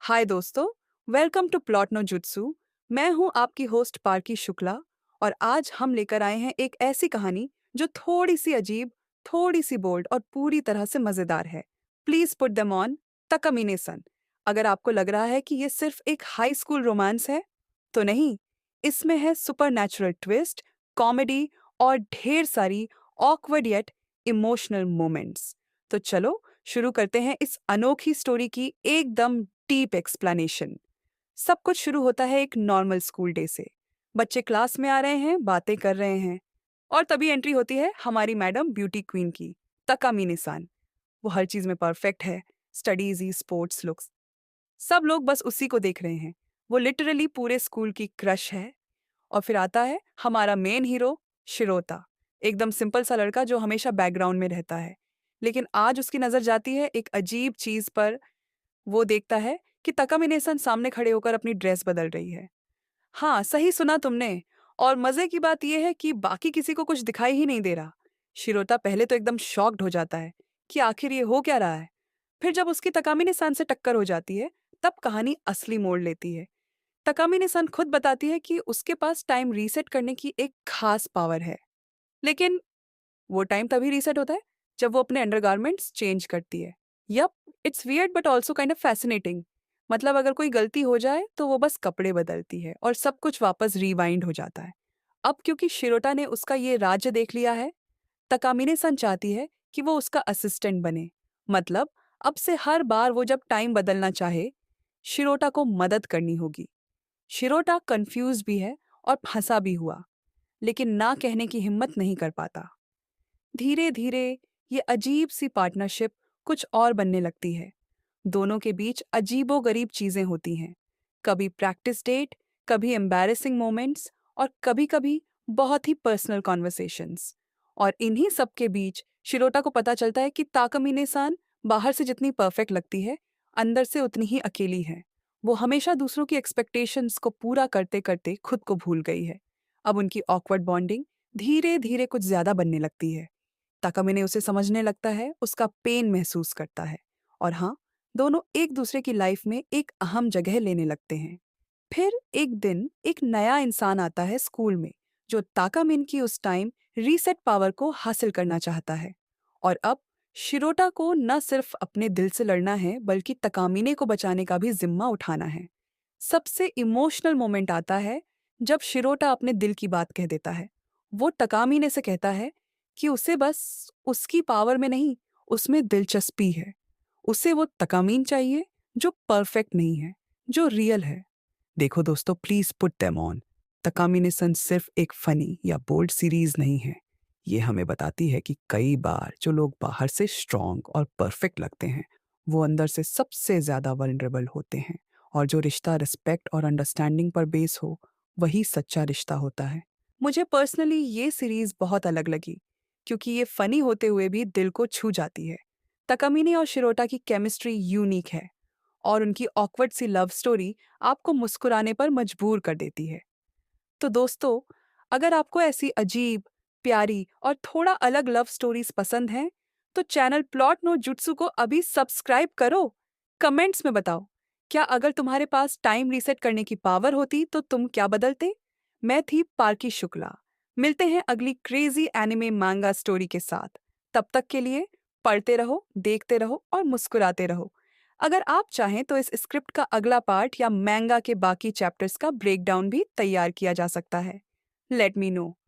हाय दोस्तों, welcome to Plot No Jutsu. मैं हूं आपकी होस्ट पार्की शुक्ला और आज हम लेकर आए हैं एक ऐसी कहानी जो थोड़ी सी अजीब, थोड़ी सी बोल्ड और पूरी तरह से मजेदार है। प्लीज पुट देम ऑन तकमीने सन। अगर आपको लग रहा है कि ये सिर्फ एक हाई स्कूल रोमांस है, तो नहीं, इसमें है सुपर ट्विस्ट, कॉमेडी और ढेर सारी ऑकवर्ड येट इमोशनल मोमेंट्स। तो चलो शुरू करते हैं इस अनोखी स्टोरी की एकदम डीप एक्सप्लेनेशन। सब कुछ शुरू होता है एक नॉर्मल स्कूल डे से। बच्चे क्लास में आ रहे हैं, बातें कर रहे हैं, और तभी एंट्री होती है हमारी मैडम ब्यूटी क्वीन की, तकामी सान। वो हर चीज में परफेक्ट है, स्टडीज ही, स्पोर्ट्स, लुक्स, सब लोग बस उसी को देख रहे हैं। वो लिटरली पूरे स्कूल की क्रश है। और फिर आता है हमारा मेन हीरो, शिरोता। एकदम सिंपल सा लड़का जो हमेशा बैकग्राउंड में रहता है, लेकिन आज उसकी नजर जाती है एक अजीब चीज पर। वो देखता है कि तकामिने-सन सामने खड़े होकर अपनी ड्रेस बदल रही है। हाँ, सही सुना तुमने। और मजे की बात यह है कि बाकी किसी को कुछ दिखाई ही नहीं दे रहा। शिरोता पहले तो एकदम शॉक्ड हो जाता है कि आखिर ये हो क्या रहा है। फिर जब उसकी तकामिने-सन से टक्कर हो जाती है, तब कहानी असली मोड़ लेती है। तकामिने-सन खुद बताती है कि उसके पास टाइम रीसेट करने की एक खास पावर है। लेकिन वो टाइम तभी रीसेट होता है जब वो अपने अंडरगारमेंट्स चेंज करती है। Yup, it's weird but also kind of fascinating. मतलब अगर कोई गलती हो जाए तो वो बस कपड़े बदलती है और सब कुछ वापस रिवाइंड हो जाता है। अब क्योंकि शिरोटा ने उसका ये राज्य देख लिया है, तकामिने सन चाहती है कि वो उसका असिस्टेंट बने। मतलब अब से हर बार वो जब टाइम बदलना चाहे, शिरोटा को मदद करनी होगी। शिरोटा कंफ्यूज भी है और फंसा भी हुआ, लेकिन ना कहने की हिम्मत नहीं कर पाता। धीरे धीरे ये अजीब सी पार्टनरशिप कुछ और बनने लगती है। दोनों के बीच अजीबो गरीब चीजें होती हैं। कभी प्रैक्टिस डेट, कभी एम्बैरेसिंग मोमेंट्स, और कभी कभी बहुत ही पर्सनल कॉन्वर्सेशंस। और इन्हीं सब के बीच शिरोटा को पता चलता है कि ताकमीने सान बाहर से जितनी परफेक्ट लगती है, अंदर से उतनी ही अकेली है। वो हमेशा दूसरों की एक्सपेक्टेशंस को पूरा करते करते खुद को भूल गई है। अब उनकी ऑकवर्ड बॉन्डिंग धीरे धीरे कुछ ज्यादा बनने लगती है। ताकामिने उसे समझने लगता है, उसका पेन महसूस करता है, और हाँ, दोनों एक दूसरे की लाइफ में एक अहम जगह लेने लगते हैं। फिर एक दिन एक नया इंसान आता है स्कूल में, जो ताकामिन की उस टाइम रीसेट पावर को हासिल करना चाहता है। और अब शिरोटा को न सिर्फ अपने दिल से लड़ना है, बल्कि तकामिने को बचाने का भी जिम्मा उठाना है। सबसे इमोशनल मोमेंट आता है जब शिरोटा अपने दिल की बात कह देता है। वो तकामिने से कहता है कि उसे बस उसकी पावर में नहीं, उसमें दिलचस्पी है। उसे वो तकामीन चाहिए जो परफेक्ट नहीं है, जो रियल है। देखो दोस्तों, प्लीज पुट देम ऑन। तकामिने सन सिर्फ एक फनी या बोल्ड सीरीज नहीं है। ये हमें बताती है कि कई बार जो लोग बाहर से स्ट्रांग और परफेक्ट लगते हैं, वो अंदर से सबसे ज्यादा वल्नरेबल होते हैं। और जो रिश्ता रिस्पेक्ट और अंडरस्टैंडिंग पर बेस हो, वही सच्चा रिश्ता होता है। मुझे पर्सनली ये सीरीज बहुत अलग लगी, क्योंकि ये फनी होते हुए भी दिल को छू जाती है। तकामिनी और शिरोटा की केमिस्ट्री यूनिक है, और उनकी ऑकवर्ड सी लव स्टोरी आपको मुस्कुराने पर मजबूर कर देती है। तो दोस्तों, अगर आपको ऐसी अजीब, प्यारी और थोड़ा अलग लव स्टोरीज पसंद हैं, तो चैनल प्लॉट नो जुत्सु को अभी सब्सक्राइब करो। कमेंट्स में बताओ, क्या अगर तुम्हारे पास टाइम रीसेट करने की पावर होती तो तुम क्या बदलते? मैं थी पार्की शुक्ला। मिलते हैं अगली क्रेजी एनिमे मांगा स्टोरी के साथ। तब तक के लिए पढ़ते रहो, देखते रहो और मुस्कुराते रहो। अगर आप चाहें तो इस स्क्रिप्ट का अगला पार्ट या मैंगा के बाकी चैप्टर्स का ब्रेकडाउन भी तैयार किया जा सकता है। Let me know.